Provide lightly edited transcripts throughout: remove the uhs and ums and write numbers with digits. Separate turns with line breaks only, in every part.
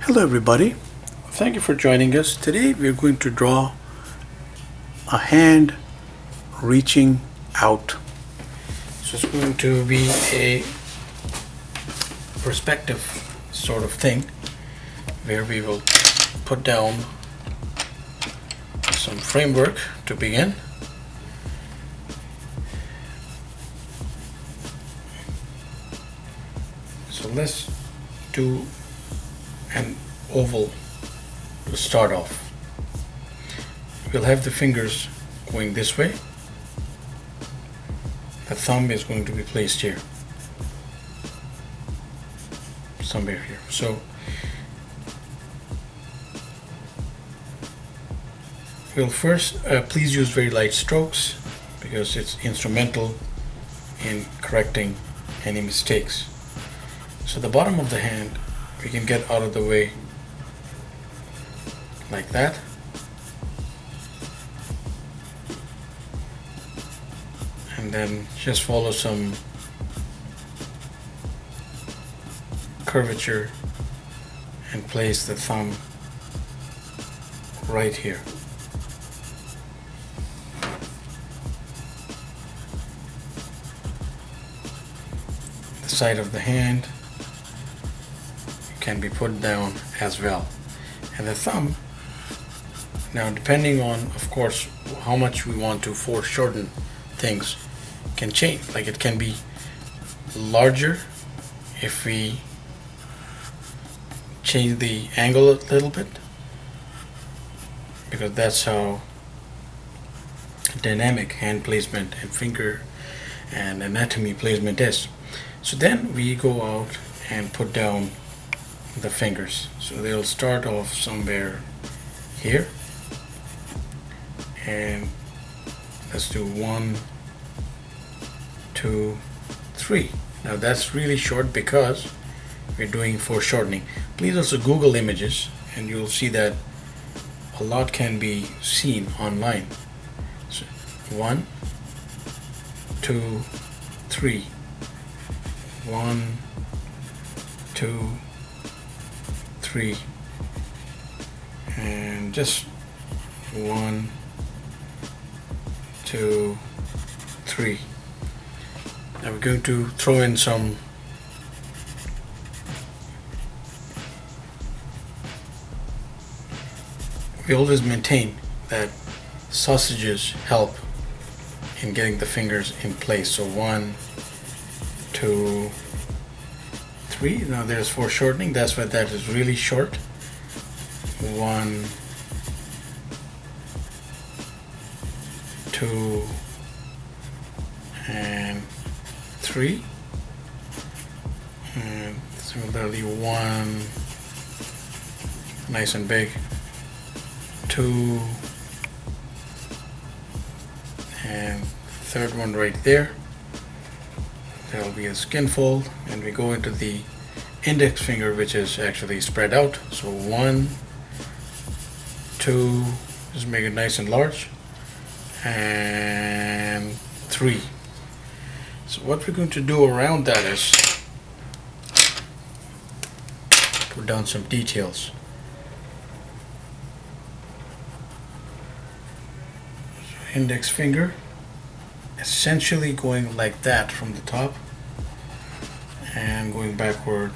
Hello everybody, thank you for joining us. Today we're going to draw a hand reaching out. So it's going to be a perspective sort of thing where we will put down some framework to begin. So let's do an oval to start off. We'll have the fingers going this way. The thumb is going to be placed here, somewhere here. So we'll first, please use very light strokes because it's instrumental in correcting any mistakes. So the bottom of the hand we can get out of the way like that. And then just follow some curvature and place the thumb right here. The side of the hand can be put down as well, and the thumb, now depending on of course how much we want to foreshorten things, can change. Like it can be larger if we change the angle a little bit, because that's how dynamic hand placement and finger and anatomy placement is. So then we go out and put down the fingers. So they'll start off somewhere here, and let's do 1, 2, 3. Now that's really short because we're doing foreshortening. Please also Google images and you'll see that a lot can be seen online. So 1, 2, 3. 1, 2, 3, and just 1, 2, 3. Now we're going to throw in some we always maintain that sausages help in getting the fingers in place. So 1, 2, 3. Now there's foreshortening, that's why that is really short. 1, 2, and 3. And similarly 1, nice and big. 2, and third one right there. There will be a skin fold, and we go into the index finger, which is actually spread out. So 1, 2, just make it nice and large, and 3. So what we're going to do around that is put down some details. So index finger essentially going like that from the top and going backward,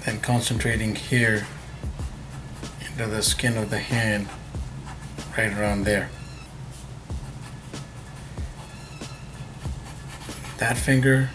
then concentrating here into the skin of the hand right around there. That finger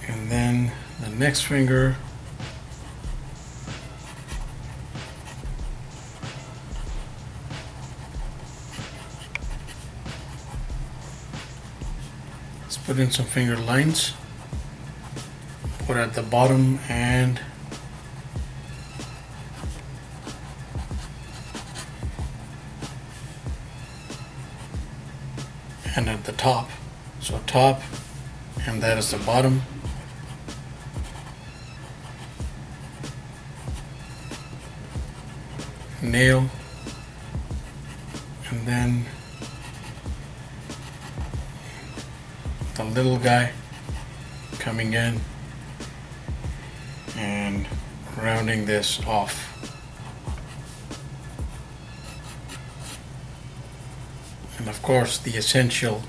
and then the next finger let's put in some finger lines, put at the bottom and at the top. So top, and that is the bottom. Nail, and then the little guy coming in and rounding this off. And of course the essential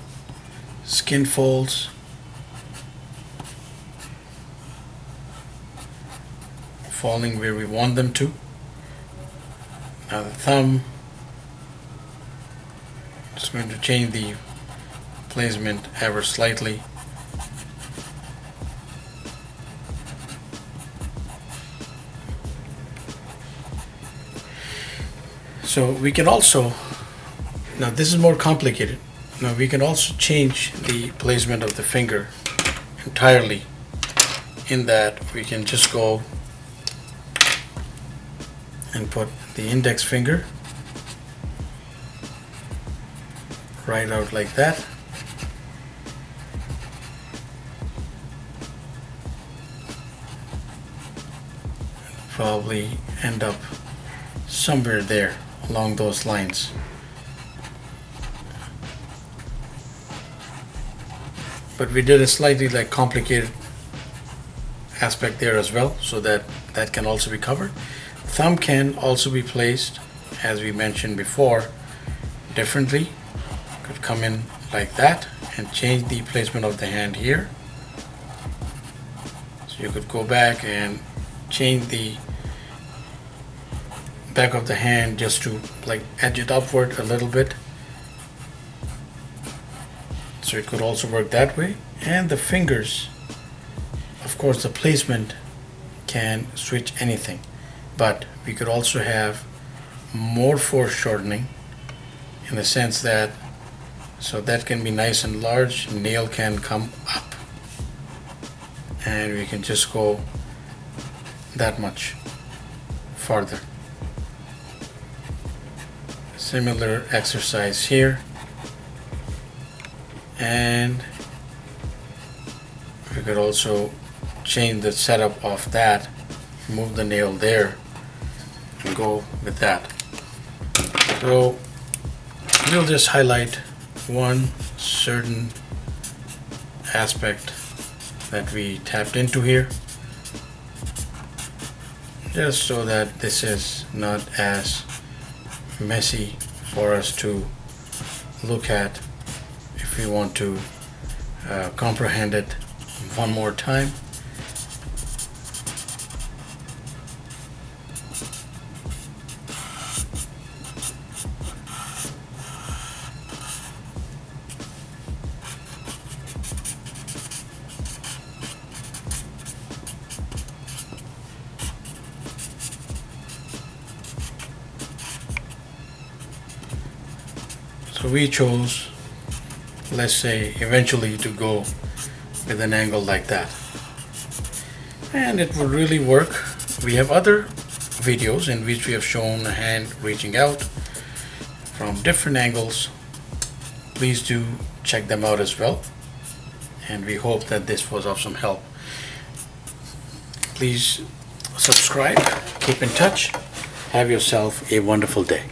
skin folds, falling where we want them to. Now the thumb, just going to change the placement ever slightly. So we can also, now this is more complicated. Now we can also change the placement of the finger entirely, in that we can just go and put the index finger right out like that. Probably end up somewhere there along those lines. But we did a slightly like complicated aspect there as well, so that can also be covered. Thumb can also be placed, as we mentioned before, differently. Could come in like that and change the placement of the hand here. So you could go back and change the back of the hand just to like edge it upward a little bit. So it could also work that way. And the fingers, of course, the placement can switch anything, but we could also have more foreshortening in the sense that, so that can be nice and large, nail can come up, and we can just go that much farther. Similar exercise here, and we could also change the setup of that, move the nail there and go with that. So we'll just highlight one certain aspect that we tapped into here, just so that this is not as messy for us to look at if we want to comprehend it one more time. So we chose, let's say, eventually to go with an angle like that, and it would really work. We have other videos in which we have shown a hand reaching out from different angles. Please do check them out as well, and we hope that this was of some help. Please subscribe, keep in touch, have yourself a wonderful day.